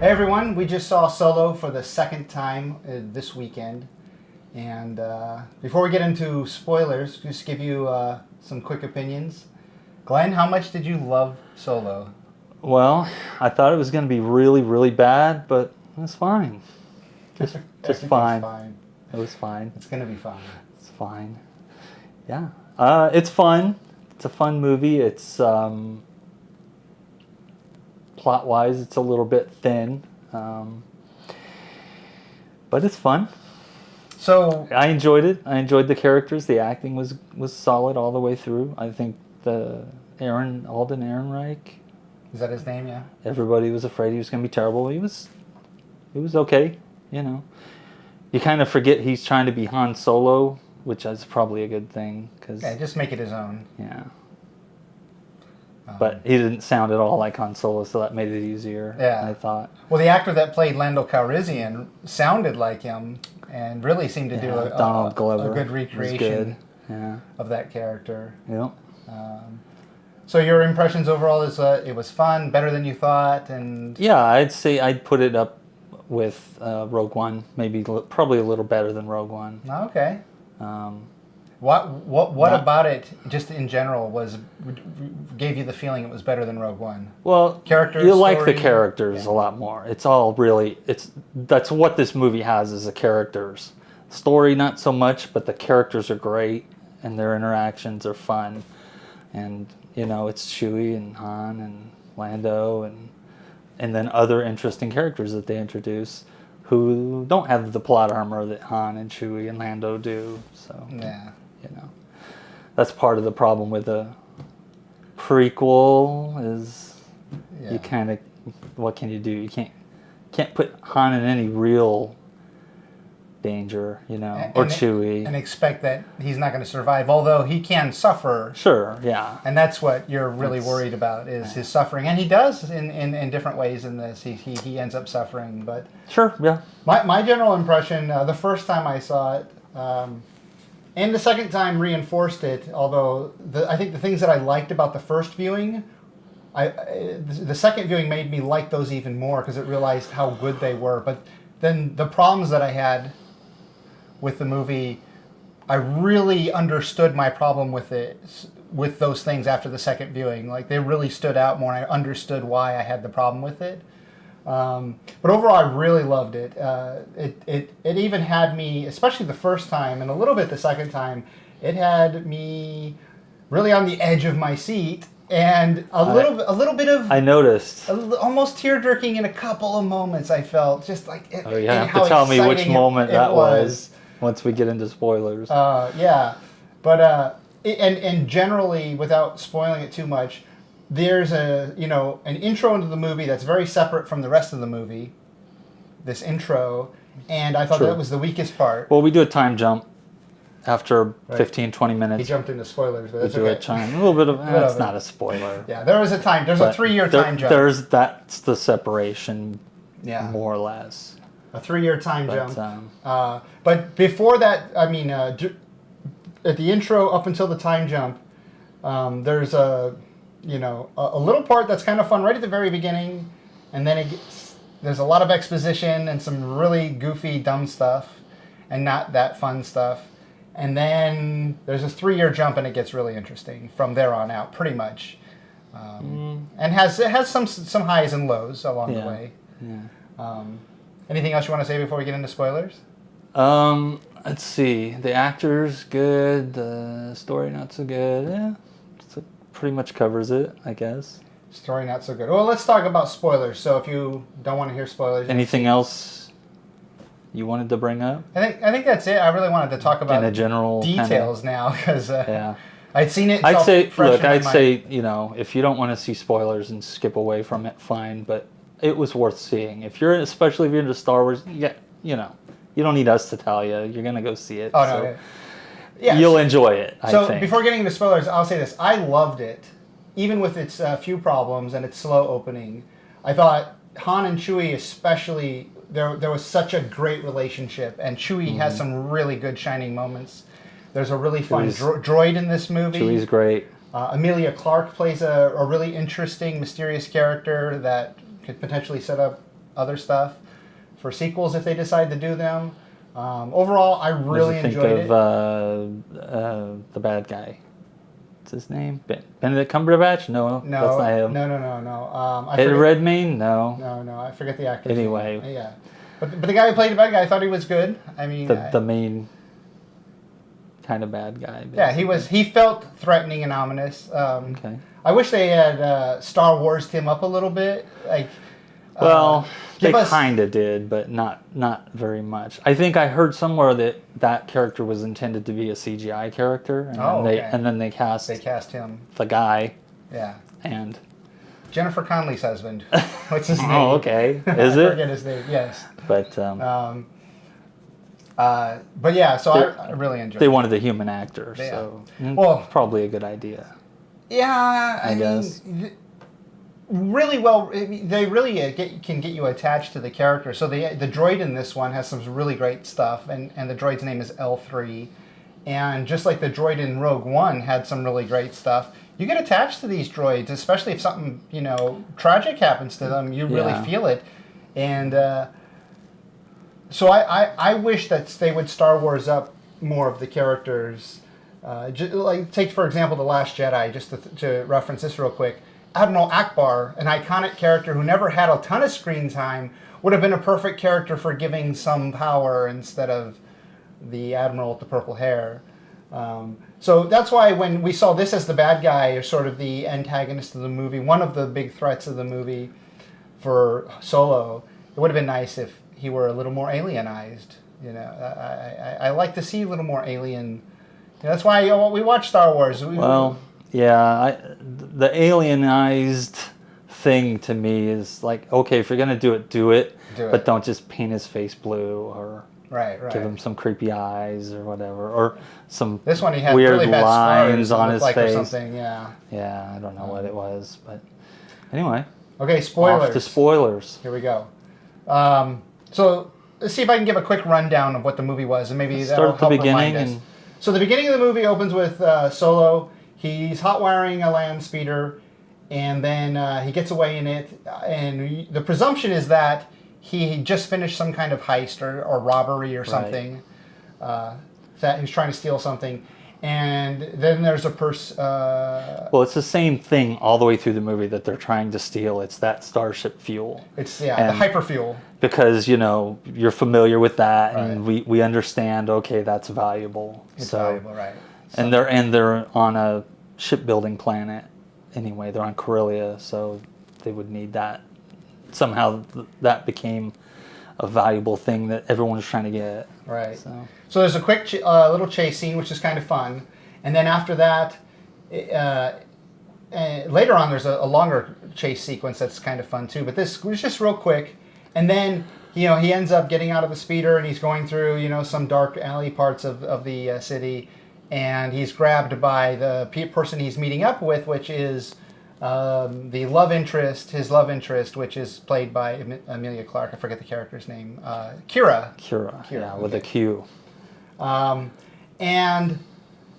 Hey everyone, we just saw Solo for the second time this weekend. And before we get into spoilers, just give you some quick opinions. Glenn, how much did you love Solo? Well, I thought it was going to be really, really bad, but it was fine. Just fine. It was fine. It's going to be fine. It's fine. Yeah. It's fun. It's a fun movie. It's plot-wise, it's a little bit thin, but it's fun. So I enjoyed it. I enjoyed the characters. The acting was solid all the way through. I think Alden Ehrenreich. Is that his name? Yeah. Everybody was afraid he was going to be terrible. He was okay. You know, you kind of forget he's trying to be Han Solo, which is probably a good thing. Yeah, just make it his own. Yeah. But he didn't sound at all like Han Solo, so that made it easier. Yeah. I thought. Well, the actor that played Lando Calrissian sounded like him, and really seemed to do Donald Glover a good recreation of that character. Yep. So your impressions overall is it was fun, better than you thought, and yeah, I'd say I'd put it up with Rogue One, probably a little better than Rogue One. Okay. What about it, just in general, gave you the feeling it was better than Rogue One? Well, characters, you like the characters a lot more. It's all really that's what this movie has is the characters. Story not so much, but the characters are great and their interactions are fun. And you know, it's Chewie and Han and Lando and then other interesting characters that they introduce who don't have the plot armor that Han and Chewie and Lando do. So yeah. You know, that's part of the problem with the prequel is you kind of, what can you do? You can't put Han in any real danger, you know, or Chewie. And expect that he's not going to survive, although he can suffer. Sure, yeah. And that's what you're really worried about is his suffering. And he does in different ways in this. He ends up suffering. But sure, yeah. My general impression, the first time I saw it, and the second time reinforced it, although I think the things that I liked about the first viewing, the second viewing made me like those even more because it realized how good they were. But then the problems that I had with the movie, I really understood my problem with those things after the second viewing. Like they really stood out more, and I understood why I had the problem with it. But overall, I really loved it. It even had me, especially the first time and a little bit the second time, it had me really on the edge of my seat and a little bit of. I noticed almost tear-jerking in a couple of moments. I felt just like. Oh, you have to tell me which moment that was. Once we get into spoilers. Yeah, but and generally, without spoiling it too much. There's an intro into the movie that's very separate from the rest of the movie, this intro, and I thought that was the weakest part. Well, we do a time jump after 15, 20 minutes. He jumped into spoilers, but that's we do a little bit of, it's not a spoiler. Yeah, there's a 3-year time jump. That's the separation, more or less. A 3-year time jump. But before that, I mean, at the intro up until the time jump, there's a little part that's kind of fun right at the very beginning, and then there's a lot of exposition and some really goofy, dumb stuff, and not that fun stuff. And then there's this 3-year jump, and it gets really interesting from there on out, pretty much. And it has some highs and lows along the way. Yeah. Anything else you want to say before we get into spoilers? Let's see. The actors good. The story not so good. Yeah. Pretty much covers it, I guess. Story not so good. Well, let's talk about spoilers. So if you don't want to hear spoilers, anything else you wanted to bring up? I think that's it. I really wanted to talk about in a general details now because I'd seen it. I'd say if you don't want to see spoilers and skip away from it, fine. But it was worth seeing. Especially if you're into Star Wars, you don't need us to tell you. You're gonna go see it. Oh no. Yeah. Yes. You'll enjoy it, I think. So before getting into spoilers, I'll say this. I loved it, even with its few problems and its slow opening. I thought Han and Chewie especially, there was such a great relationship, and Chewie has some really good shining moments. There's a really fun droid in this movie. Chewie's great. Emilia Clarke plays a really interesting, mysterious character that could potentially set up other stuff for sequels if they decide to do them. Overall, I really enjoyed it. Think of the bad guy. What's his name? Benedict Cumberbatch? No, that's not him. No. Ed Redmayne? No. No. I forget the actor's Anyway. name. Yeah. But the guy who played the bad guy, I thought he was good. I mean, The main kind of bad guy. Basically. Yeah, he felt threatening and ominous. Okay. I wish they had Star Wars him up a little bit. Like, well, they give us- kind of did, but not very much. I think I heard somewhere that character was intended to be a CGI character, and then they cast him. the guy Yeah. and Jennifer Connelly's husband. What's his name? oh, okay, is I it? forget his name. Yes. But but yeah, so I really enjoyed. they it. wanted a human actor, Yeah. so Well- probably a good idea. Yeah, I guess. mean, really well. They really can get you attached to the character. So the droid in this one has some really great stuff, and the droid's name is L3. And just like the droid in Rogue One had some really great stuff, you get attached to these droids, especially if something tragic happens to them. You really feel it, and so I wish that they would Star Wars up more of the characters. Like take for example The Last Jedi, just to reference this real quick. Admiral Akbar, an iconic character who never had a ton of screen time, would have been a perfect character for giving some power instead of the admiral with the purple hair. So that's why when we saw this as the bad guy, or sort of the antagonist of the movie, one of the big threats of the movie for Solo, it would have been nice if he were a little more alienized. I like to see a little more alien. That's why we watch Star Wars. The alienized thing to me is like, okay, if you're gonna do it, but don't just paint his face blue or give him some creepy eyes or whatever, or some this one he had weird really bad lines scars on his like face. Or something, yeah. Yeah, I don't know what it was, but anyway. Okay, spoilers. Off to spoilers. Here we go. So let's see if I can give a quick rundown of what the movie was, and maybe that'll Start at the help beginning. remind us. So the beginning of the movie opens with Solo. He's hot wiring a land speeder, and then he gets away in it. And the presumption is that he just finished some kind of heist or robbery or something. That he's trying to steal something. And then there's a person. Well, it's the same thing all the way through the movie that they're trying to steal. It's that starship fuel. It's the hyperfuel. Because you're familiar with that, and we understand. Okay, that's valuable. It's valuable, right? So, and they're on a shipbuilding planet anyway. They're on Corellia, so they would need that. Somehow that became a valuable thing that everyone was trying to get. Right. So there's a quick little chase scene, which is kind of fun. And then after that, later on, there's a longer chase sequence that's kind of fun too. But this was just real quick. And then, he ends up getting out of the speeder and he's going through, some dark alley parts of the city. And he's grabbed by the person he's meeting up with, which is his love interest, which is played by Emilia Clarke. I forget the character's name. Kira. Yeah, with a Q. And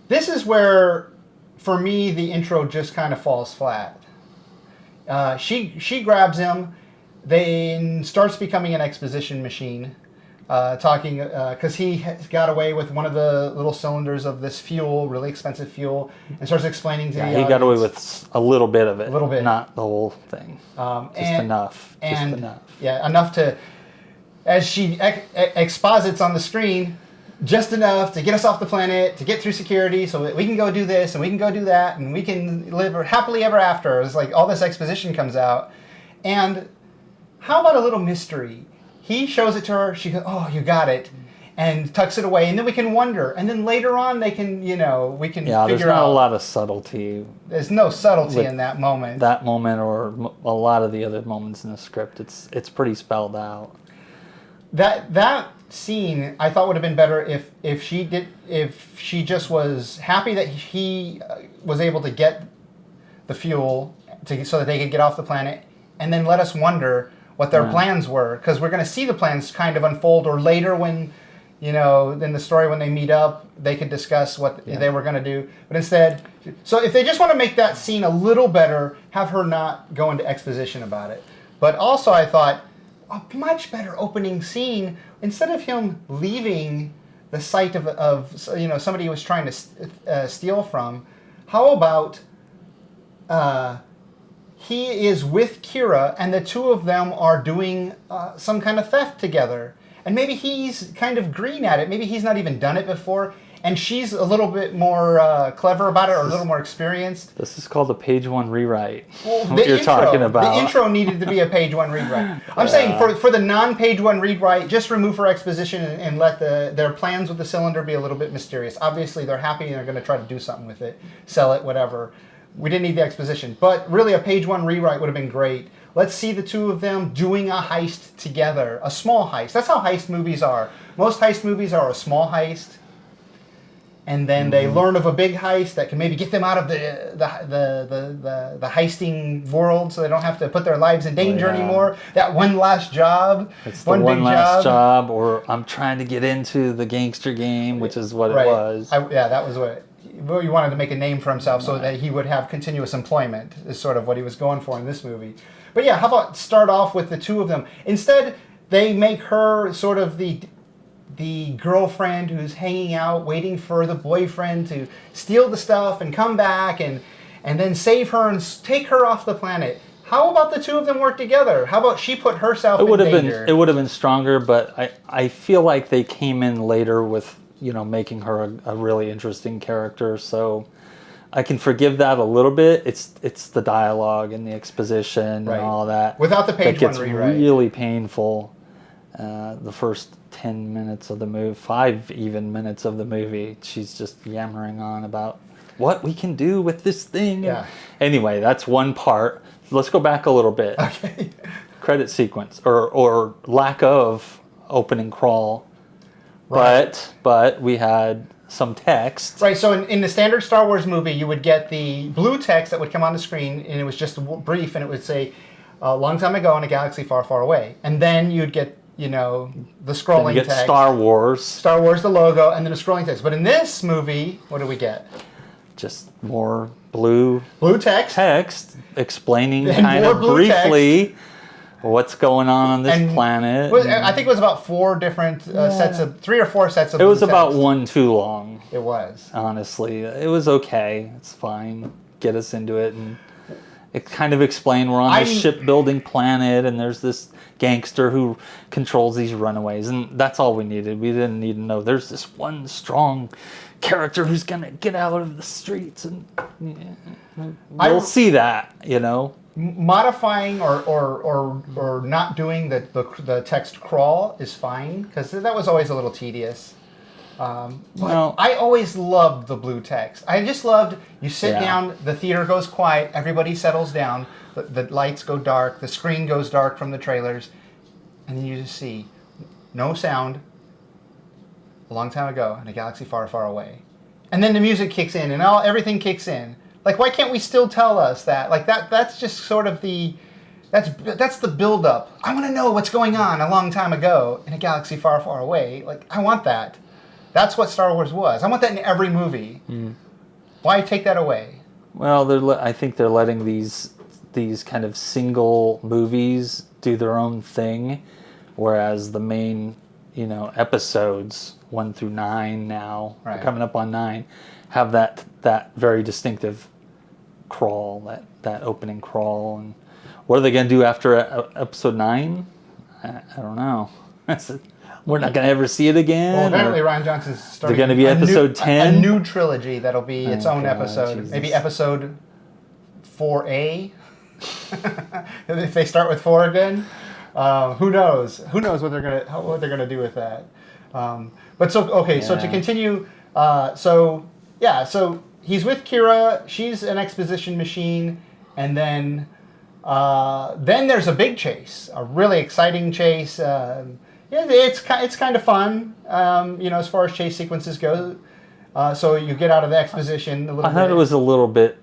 this is where, for me, the intro just kind of falls flat. She grabs him, then starts becoming an exposition machine, talking because he got away with one of the little cylinders of this fuel, really expensive fuel, and starts explaining to the audience. He got away with a little bit of it, not the whole thing, enough. Yeah, enough to, as she exposits on the screen, just enough to get us off the planet, to get through security, so that we can go do this and we can go do that, and we can live happily ever after. It's like all this exposition comes out, and how about a little mystery? He shows it to her. She goes, "Oh, you got it," and tucks it away. And then we can wonder. And then later on, they can, we can figure out. There's not a lot of subtlety. There's no subtlety in that moment. That moment, or a lot of the other moments in the script, it's pretty spelled out. That scene I thought would have been better if she just was happy that he was able to get the fuel so that they could get off the planet, and then let us wonder what their plans were, because we're going to see the plans kind of unfold, or later when, in the story when they meet up, they could discuss what they were going to do. But instead, so if they just want to make that scene a little better, have her not go into exposition about it. But also I thought, a much better opening scene. Instead of him leaving the site of somebody he was trying to steal from, how about he is with Kira and the two of them are doing some kind of theft together. And maybe he's kind of green at it. Maybe he's not even done it before. And she's a little bit more clever about it, or a little more experienced. This is called a page one rewrite. Well, what you're talking about. The intro needed to be a page one rewrite. I'm saying for the non-page one rewrite, just remove her exposition and let their plans with the cylinder be a little bit mysterious. Obviously, they're happy and they're going to try to do something with it, sell it, whatever. We didn't need the exposition. But really, a page one rewrite would have been great. Let's see the two of them doing a heist together. A small heist. That's how heist movies are. Most heist movies are a small heist. And then they learn of a big heist that can maybe get them out of the heisting world, so they don't have to put their lives in danger anymore. That one last job. It's the one last job, or I'm trying to get into the gangster game, which is what it was. That was what he wanted to make a name for himself, so that he would have continuous employment. Is sort of what he was going for in this movie. But yeah, how about start off with the two of them? Instead, they make her sort of the girlfriend who's hanging out, waiting for the boyfriend to steal the stuff and come back and then save her and take her off the planet. How about the two of them work together? How about she put herself in danger? It would have been stronger, but I feel like they came in later with, making her a really interesting character, so I can forgive that a little bit. It's the dialogue and the exposition and all that. Without the page one rewrite. It gets really painful. The first 10 minutes of the movie, 5 even minutes of the movie, she's just yammering on about what we can do with this thing. Yeah. Anyway, that's one part. Let's go back a little bit. Okay. Credit sequence or lack of opening crawl. Right. But we had some text. Right, so in the standard Star Wars movie, you would get the blue text that would come on the screen, and it was just brief, and it would say, a long time ago in a galaxy far, far away. And then you'd get the scrolling text. Star Wars, the logo, and then a scrolling text. But in this movie, what do we get? Just more blue text explaining kind of briefly what's going on this planet. I think it was about 4 different sets of 3 or 4 sets of. It was about one too long. It was, honestly, it was okay. It's fine. Get us into it, and it kind of explained we're on this shipbuilding planet, and there's this gangster who controls these runaways, and that's all we needed. We didn't need to know there's this one strong character who's gonna get out of the streets, and we'll see that, Modifying or not doing the text crawl is fine, because that was always a little tedious. But I always loved the blue text. I just loved, you sit down, the theater goes quiet, everybody settles down, the lights go dark, the screen goes dark from the trailers, and then you just see no sound, a long time ago in a galaxy far, far away. And then the music kicks in and everything kicks in. Like, why can't we still tell us that? Like, that's just sort of that's the build-up. I want to know what's going on a long time ago in a galaxy far, far away. Like, I want that. That's what Star Wars was. I want that in every movie. Why take that away? Well, I think they're letting these kind of single movies do their own thing, whereas the main, episodes 1 through 9 now, we're coming up on 9, have that very distinctive crawl, that opening crawl. And what are they going to do after episode 9? I don't know. We're not going to ever see it again? Well, apparently Rian Johnson's starting... Is it going to be episode 10? A new trilogy that'll be its own episode. Jesus. Maybe episode 4A? If they start with 4 again? Who knows? Who knows what they're gonna do with that? So to continue, so he's with Kira. She's an exposition machine, and then there's a big chase, a really exciting chase. It's kind of fun, as far as chase sequences go. So you get out of the exposition a little bit. I thought it was a little bit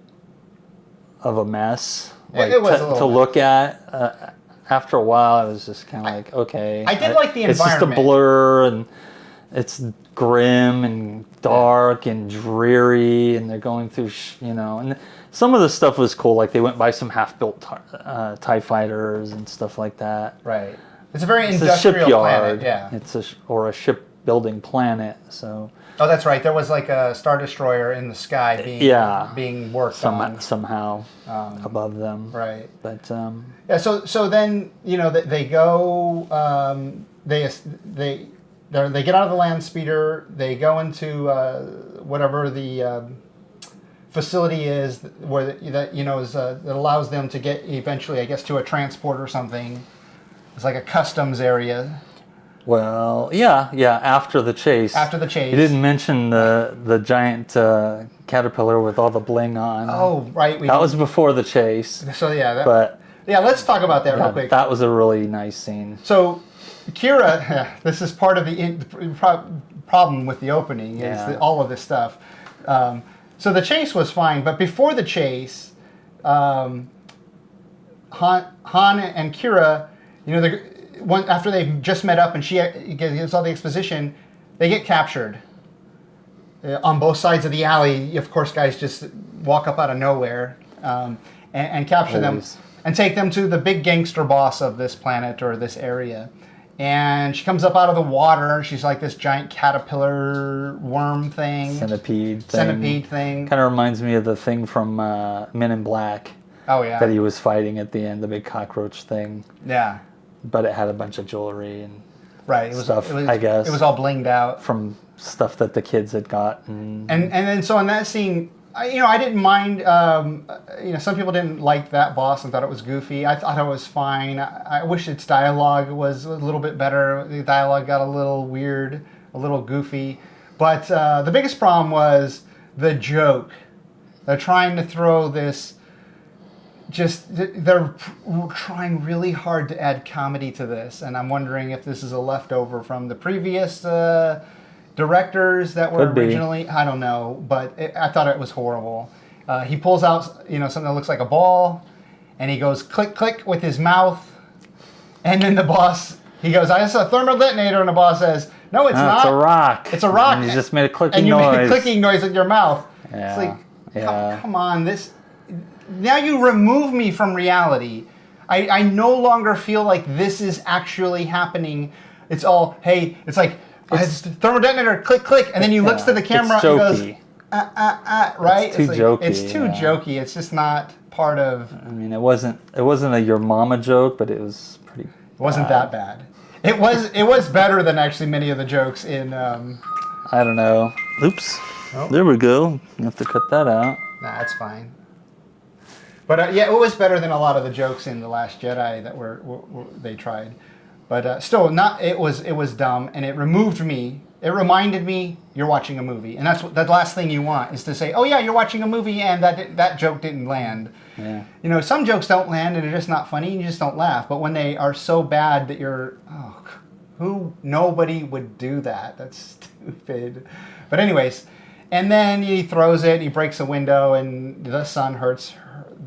of a mess. It was a little to look at. After a while, I was just kind of like, okay. I did like the environment. It's just a blur, and it's grim and dark and dreary, and they're going through, and some of the stuff was cool. Like they went by some half-built TIE fighters and stuff like that. Right. It's a very It's a industrial shipyard. planet. Yeah. It's or a shipbuilding planet. So Oh, that's right. There was like a Star Destroyer in the sky being worked on. somehow above them. Right. But Yeah. So then they go. They get out of the land speeder. They go into whatever the facility is where that allows them to get eventually, I guess, to a transport or something. It's like a customs area. well, yeah. After the chase. After the chase. You didn't mention the giant caterpillar with all the bling on. Oh, right. That was before the chase. So yeah. But let's talk about that real quick. that was a really nice scene. So, Kira, this is part of the problem with the opening is all of this stuff. So the chase was fine, but before the chase, Han and Kira, after they've just met up and she gives all the exposition, they get captured on both sides of the alley. Of course, guys just walk up out of nowhere and capture them and take them to the big gangster boss of this planet or this area. And she comes up out of the water. She's like this giant caterpillar worm thing. Centipede thing. Kind of reminds me of the thing from Men in Black. Oh, yeah. That he was fighting at the end, the big cockroach thing. Yeah. But it had a bunch of jewelry and stuff, I guess. It was all blinged out. From stuff that the kids had gotten. And then so in that scene, I didn't mind. Some people didn't like that boss and thought it was goofy. I thought it was fine. I wish its dialogue was a little bit better. The dialogue got a little weird, a little goofy. But the biggest problem was the joke. They're trying to throw this. They're trying really hard to add comedy to this, and I'm wondering if this is a leftover from the previous directors that were originally. I don't know, but I thought it was horrible. He pulls out something that looks like a ball, and he goes click click with his mouth, and then the boss he goes, "I saw a thermal detonator," and the boss says, "No, it's not. It's a rock. It's a rock." And you just made a clicking and you noise. made a clicking noise with your mouth. Yeah. It's like, come on, this. Now you remove me from reality. I no longer feel like this is actually happening. It's all, hey, it's like, it's thermal detonator, click, click, and then he looks to the camera and goes, right? It's too jokey. It's too jokey. It's just not part of... I mean, it wasn't a your mama joke, but it was pretty bad. It wasn't that bad. It was better than actually many of the jokes in... I don't know. Oops. Oh. There we go. You have to cut that out. Nah, that's fine. But it was better than a lot of the jokes in The Last Jedi that were they tried. But still, not. It was dumb, and it removed me. It reminded me you're watching a movie, and that's the last thing you want is to say, "Oh yeah, you're watching a movie," and that joke didn't land. Yeah. Some jokes don't land, and they're just not funny, and you just don't laugh. But when they are so bad that nobody would do that. That's stupid. But anyways, and then he throws it, and he breaks a window, and the sun hurts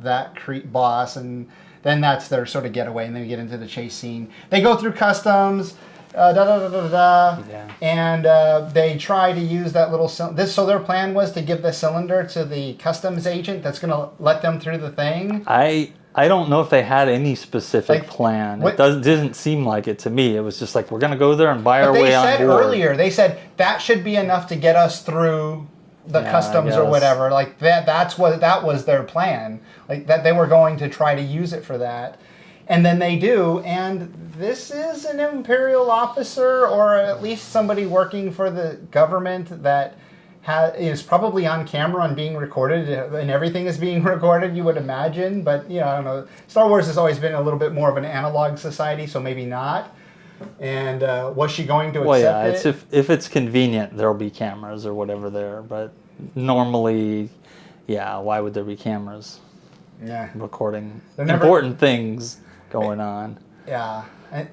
that boss, and then that's their sort of getaway, and then we get into the chase scene. They go through customs, and they try to use that little cylinder. So their plan was to give the cylinder to the customs agent that's going to let them through the thing. I don't know if they had any specific plan. It didn't seem like it to me. It was just like, we're going to go there and buy our way on board. They said that should be enough to get us through the customs or whatever. Like that was their plan. Like that they were going to try to use it for that. And then they do, and this is an Imperial officer or at least somebody working for the government that is probably on camera and being recorded, and everything is being recorded, you would imagine. But I don't know. Star Wars has always been a little bit more of an analog society, so maybe not. And was she going to accept it? If it's convenient, there'll be cameras or whatever there. But normally, why would there be cameras? Yeah, recording important things going on. Yeah. And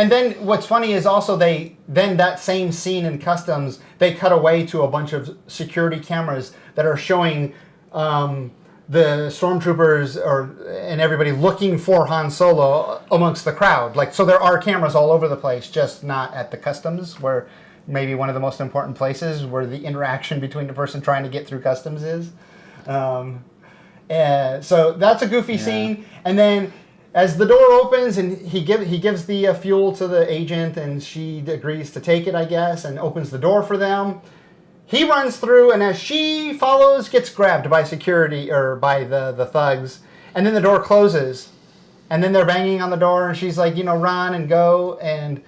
then what's funny is also that same scene in customs, they cut away to a bunch of security cameras that are showing the stormtroopers and everybody looking for Han Solo amongst the crowd. Like, so there are cameras all over the place, just not at the customs, where maybe one of the most important places where the interaction between the person trying to get through customs is. So that's a goofy scene. And then as the door opens and he gives the fuel to the agent, and she agrees to take it, I guess, and opens the door for them. He runs through, and as she follows, gets grabbed by security or by the thugs, and then the door closes, and then they're banging on the door, and she's like, run and go, and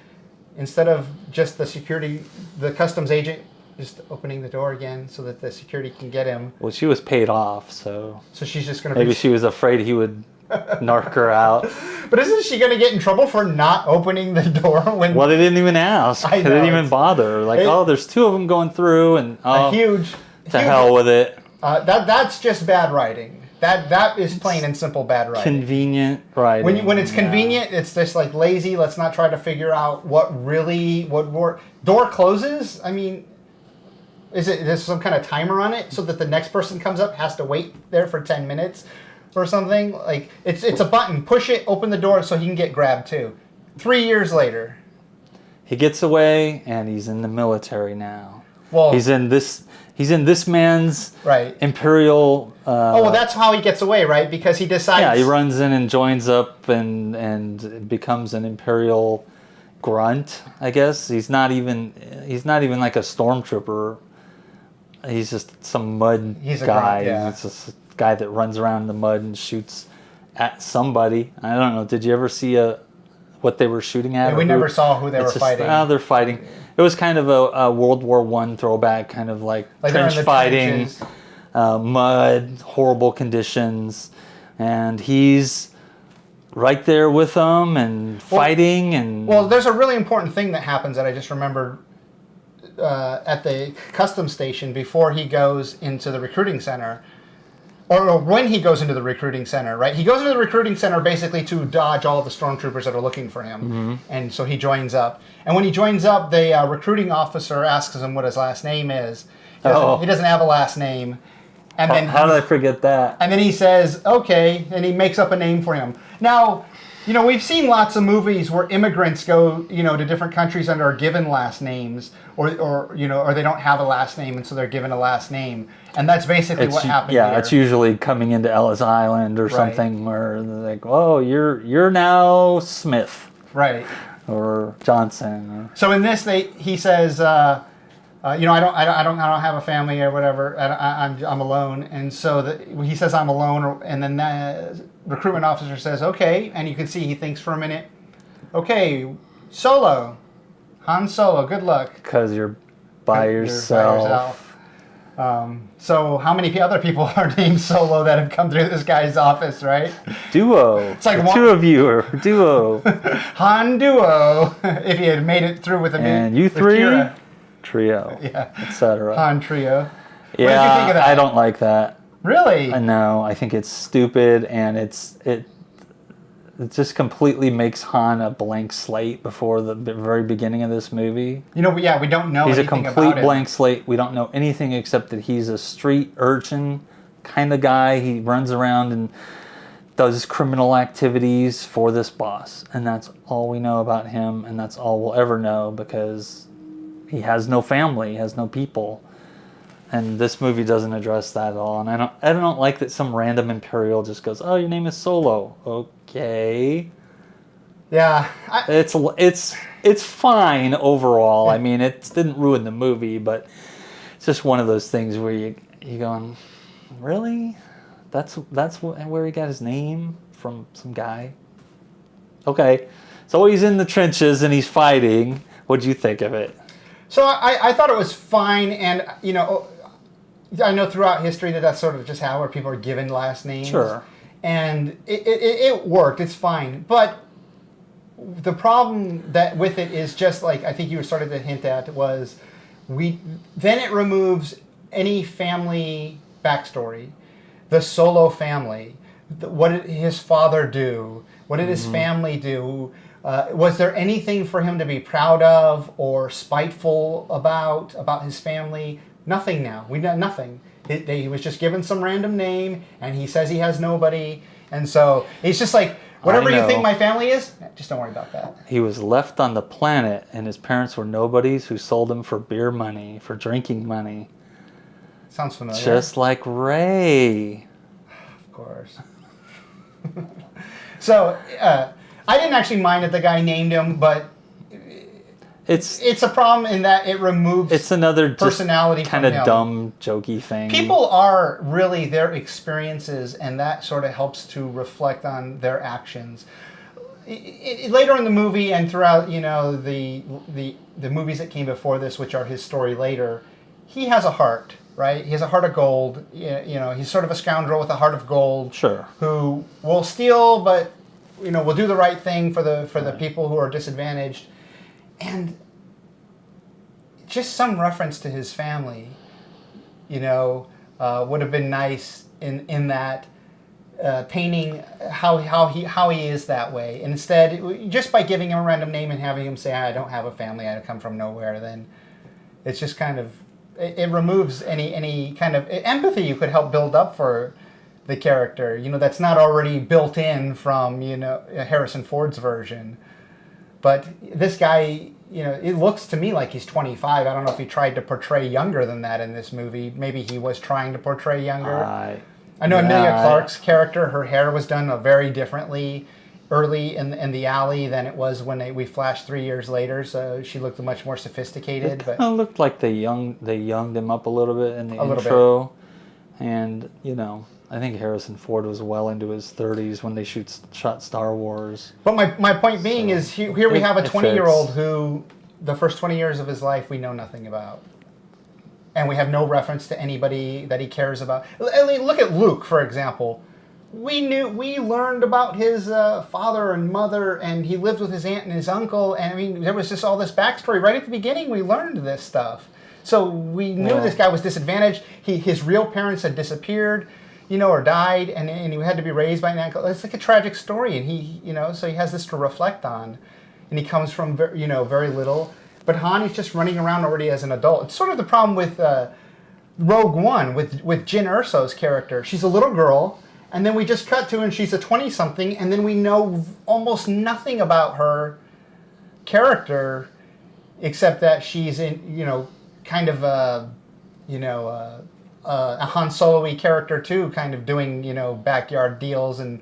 instead of just the customs agent just opening the door again so that the security can get him. Well, she was paid off, so she's just going to maybe she was afraid he would narc her out. But isn't she going to get in trouble for not opening the door when? Well, they didn't even ask. They didn't even bother. Like, there's two of them going through, and huge. Hell with it. That's just bad writing. That is plain and simple bad writing. Convenient writing. When it's convenient, it's just like lazy. Let's not try to figure out what door closes. I mean, there's some kind of timer on it so that the next person comes up has to wait there for 10 minutes or something? Like it's a button. Push it, open the door so he can get grabbed too. 3 years later, he gets away and he's in the military now. Well, he's in this man's imperial. That's how he gets away, right? Because he decides. Yeah, he runs in and joins up and becomes an imperial grunt. I guess he's not even like a stormtrooper. He's just some mud guy. Grunt, He's just a guy that runs around in the mud and shoots at somebody. I don't know. Did you ever see what they were shooting at? Yeah, we never saw who they were fighting. They're fighting. It was kind of a World War I throwback, kind of like trench fighting, mud, horrible conditions, and he's right there with them and fighting. And there's a really important thing that happens that I just remembered at the customs station before he goes into the recruiting center. Or when he goes into the recruiting center, right? He goes into the recruiting center basically to dodge all the stormtroopers that are looking for him. Mm-hmm. And so he joins up. And when he joins up, the recruiting officer asks him what his last name is. He doesn't have a last name. And then how did I forget that? And then he says, okay, and he makes up a name for him. Now, we've seen lots of movies where immigrants go, to different countries and are given last names, or they don't have a last name, and so they're given a last name. And that's basically what happened here. It's usually coming into Ellis Island or something where they're like, oh, you're now Smith. Right. Or Johnson. So in this, he says, I don't have a family or whatever. I'm alone, and so he says I'm alone, and then the recruitment officer says okay, and you can see he thinks for a minute. Okay, Solo, Han Solo, good luck. Because you're by yourself. So how many other people are named Solo that have come through this guy's office, right? Duo. It's like two of you are duo. Han Duo. If he had made it through with and you three. Kira. Trio, etc. Han Trio. What did you think of that? I don't like that. Really? No, I think it's stupid, and it just completely makes Han a blank slate before the very beginning of this movie. We don't know. He's anything a complete blank slate. We don't know anything except that he's a street urchin kind of guy. He runs around and does criminal activities for this boss, and that's all we know about him, and that's all we'll ever know because he has no family, he has no people, and this movie doesn't address that at all. And I don't like that some random Imperial just goes, "Oh, your name is Solo." Okay. Yeah. It's fine overall. I mean, it didn't ruin the movie, but it's just one of those things where you going, really? That's where he got his name from, some guy. Okay, so he's in the trenches and he's fighting. What'd you think of it? So I thought it was fine, and I know throughout history that's sort of just where people are given last names. Sure. And it worked. It's fine, but the problem with it is just like I think you started to hint at was then it removes any family backstory, the Solo family. What did his father do? What did his family do? Was there anything for him to be proud of or spiteful about his family? Nothing now. We know nothing. He was just given some random name, and he says he has nobody. And so it's just like, whatever you think my family is, just don't worry about that. He was left on the planet, and his parents were nobodies who sold him for beer money, for drinking money. Sounds familiar. Just like Rey. Of course. So I didn't actually mind that the guy named him, but it's a problem in that it removes it's another personality kind from of him. dumb, jokey thing. People are really their experiences, and that sort of helps to reflect on their actions. Later in the movie and throughout, the movies that came before this, which are his story later, he has a heart, right? He has a heart of gold. He's sort of a scoundrel with a heart of gold. Sure. Who will steal, but will do the right thing for the people who are disadvantaged, and just some reference to his family, would have been nice in that. Painting how he is that way. And instead, just by giving him a random name and having him say, I don't have a family, I come from nowhere, then it's just kind of, it removes any kind of empathy you could help build up for the character, that's not already built in from, Harrison Ford's version. But this guy, it looks to me like he's 25. I don't know if he tried to portray younger than that in this movie. Maybe he was trying to portray younger. I know Emilia Clarke's character, her hair was done very differently early in the alley than it was when we flashed 3 years later, so she looked much more sophisticated. It looked like they younged him up a little bit in the intro. And, I think Harrison Ford was well into his 30s when they shot Star Wars. But my point being is here we have a 20-year-old who the first 20 years of his life we know nothing about. And we have no reference to anybody that he cares about. Look at Luke, for example. We learned about his father and mother, and he lived with his aunt and his uncle. And there was just all this backstory right at the beginning. We learned this stuff, so we knew this guy was disadvantaged. His real parents had disappeared, or died, and he had to be raised by an uncle. It's like a tragic story, and he, so he has this to reflect on, and he comes from very little. But Han is just running around already as an adult. It's sort of the problem with Rogue One, with Jyn Erso's character. She's a little girl, and then we just cut to, and she's a 20-something, and then we know almost nothing about her character, except that she's in, kind of a Han Solo-y character too, kind of doing, backyard deals and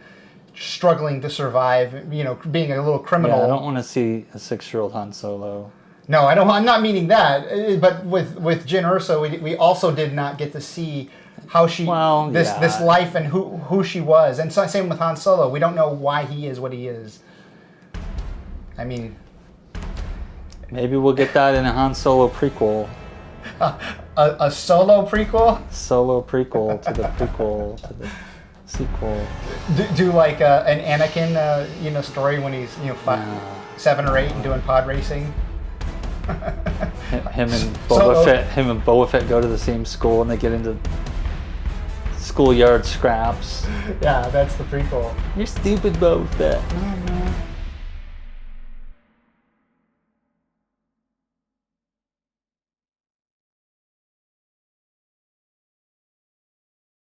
struggling to survive, being a little criminal. Yeah, I don't want to see a 6-year-old Han Solo. No, I don't. I'm not meaning that. But with Jyn Erso, we also did not get to see how she this life and who she was. And so same with Han Solo. We don't know why he is what he is. I mean, maybe we'll get that in a Han Solo prequel. A Solo prequel? Solo prequel to the prequel to the sequel. Do like an Anakin story when he's 7 or 8 and doing pod racing. Him and Boba Fett go to the same school and they get into schoolyard scraps. Yeah, that's the prequel. You're stupid, Boba Fett. No.